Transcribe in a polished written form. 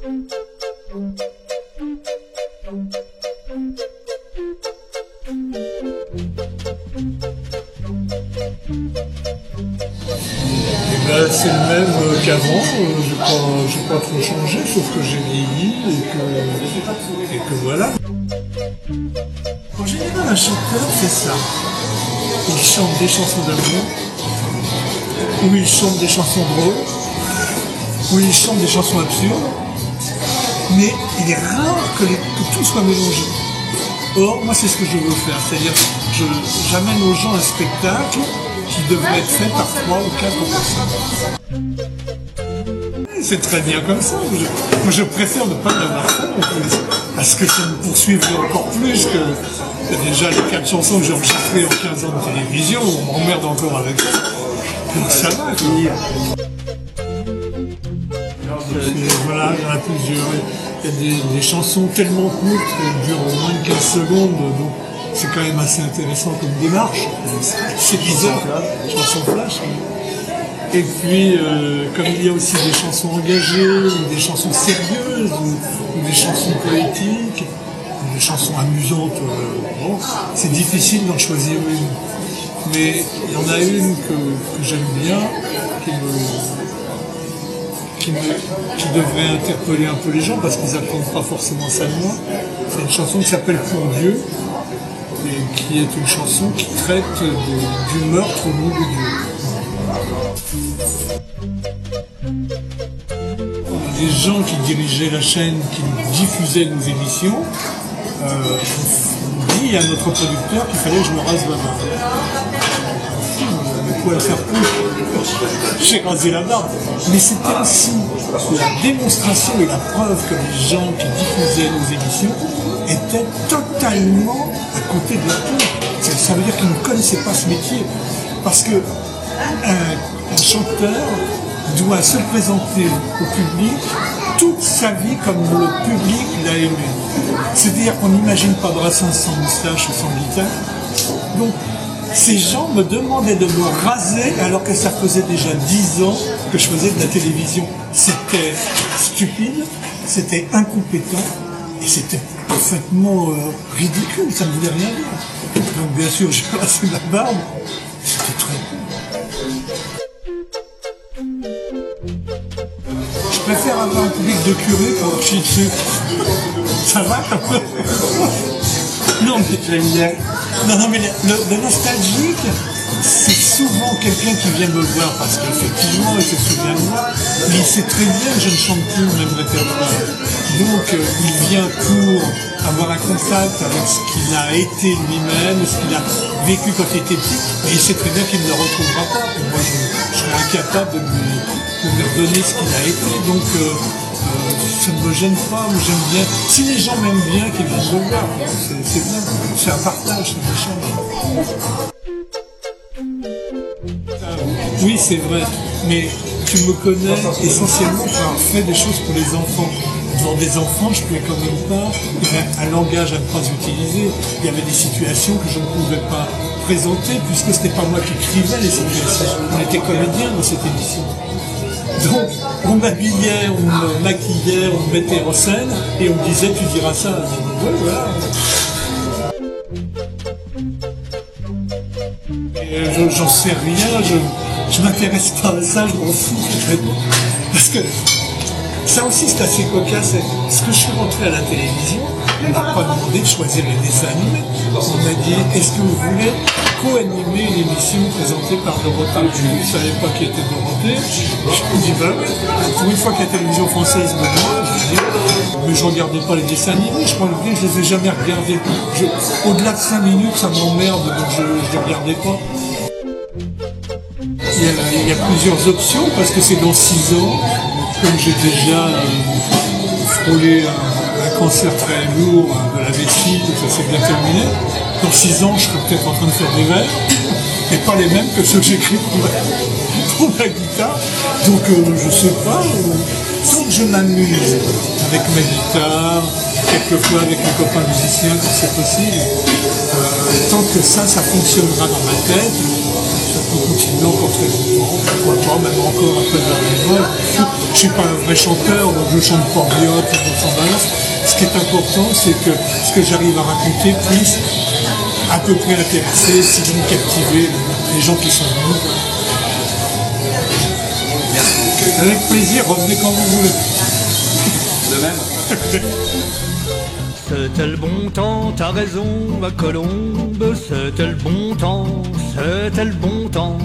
C'est le même qu'avant, j'ai pas trop changé, sauf que j'ai vieilli et que voilà. En général, un chanteur fait ça. Il chante des chansons d'amour, ou il chante des chansons drôles, ou il chante des chansons absurdes, mais il est rare que tout soit mélangé. Or, moi, c'est ce que je veux faire, c'est-à-dire j'amène aux gens un spectacle qui devrait être fait par 3 ou 4 personnes. C'est très bien comme ça. Moi, je préfère ne pas l'avoir fait, parce que ça me poursuivrait encore plus que déjà les 4 chansons que j'ai enregistrées en 15 ans de télévision, on m'emmerde encore avec ça. Donc ça va, quoi. Voilà, il y en a plusieurs. Il y a des chansons tellement courtes qu'elles durent moins de 15 secondes, donc c'est quand même assez intéressant comme démarche. C'est bizarre, chanson flash. Et puis, comme il y a aussi des chansons engagées, ou des chansons sérieuses, ou des chansons poétiques, ou des chansons amusantes, bon, c'est difficile d'en choisir une. Mais il y en a une que j'aime bien, qui devrait interpeller un peu les gens, parce qu'ils n'attendent pas forcément ça de moi. C'est une chanson qui s'appelle Pour Dieu, et qui est une chanson qui traite du meurtre au nom de Dieu. Les gens qui dirigeaient la chaîne, qui diffusaient nos émissions, ont dit à notre producteur qu'il fallait que je me rase la barbe. Mais quoi faire pour ? J'ai rasé la barbe. Mais c'était aussi la démonstration et la preuve que les gens qui diffusaient nos émissions étaient totalement à côté de la plaque. Ça veut dire qu'ils ne connaissaient pas ce métier. Parce que un chanteur doit se présenter au public toute sa vie comme le public l'a aimé. C'est-à-dire qu'on n'imagine pas Brassens sans moustache ou sans guitare. Donc, ces gens me demandaient de me raser alors que ça faisait déjà 10 ans que je faisais de la télévision. C'était stupide, c'était incompétent et c'était parfaitement ridicule, ça ne voulait rien dire. Donc bien sûr, j'ai rasé ma barbe, c'était très cool. Je préfère avoir un public de curé pour leur chier dessus. Ça va quand même. Non mais j'aime bien. Non mais le nostalgique, c'est souvent quelqu'un qui vient me voir parce qu'effectivement il se souvient de moi, mais il sait très bien que je ne chante plus le même répertoire. Donc il vient pour avoir un contact avec ce qu'il a été lui-même, ce qu'il a vécu quand il était petit, mais il sait très bien qu'il ne le retrouvera pas. Et moi je serais incapable de lui redonner ce qu'il a été. Donc ça ne me gêne pas, mais j'aime bien. Si les gens m'aiment bien, qu'ils viennent me voir, c'est bien. C'est un partage, c'est un échange. Oui, c'est vrai, mais tu me connais essentiellement pour avoir fait des choses pour les enfants. Devant des enfants, je ne pouvais quand même pas, il y avait un langage à ne pas utiliser, il y avait des situations que je ne pouvais pas présenter, puisque ce n'était pas moi qui écrivais les situations, on était comédiens dans cette émission. Donc, on m'habillait, on me maquillait, on me mettait en scène, et on me disait, tu diras ça. Ouais, voilà. J'en sais rien, je m'intéresse pas à ça, je m'en fous. Parce que ça aussi c'est assez cocasse. Parce que je suis rentré à la télévision, on m'a pas demandé de choisir les dessins animés. On m'a dit, est-ce que vous voulez co-animer une émission présentée par Dorothée? Je ne savais pas qui était Dorothée. Je me dis, bah, pour une fois que la télévision française me demande, je dis, mais je ne regardais pas les dessins animés, je crois que je ne les ai jamais regardés. Au-delà de 5 minutes, ça m'emmerde, donc je ne les regardais pas. Il y a plusieurs options, parce que c'est dans 6 ans, comme j'ai déjà frôlé un cancer très lourd de la vessie, ça s'est bien terminé. Dans 6 ans, je serai peut-être en train de faire des vers, mais pas les mêmes que ceux que j'écris pour la guitare. Donc je sais pas, tant que je m'amuse avec ma guitare, quelquefois avec mes copains musiciens quand c'est possible, tant que ça fonctionnera dans ma tête, peut continuer encore très longtemps, pourquoi pas, même encore après le dernier. Je suis pas un vrai chanteur, donc je chante pas bien, tout le monde s'en balance. Ce qui est important, c'est que ce que j'arrive à raconter puisse à peu près intéresser, sinon captiver les gens qui sont venus. Merci. Avec plaisir, revenez quand vous voulez. De même. C'était le bon temps, t'as raison, ma colombe, c'était le bon temps, c'était le bon temps.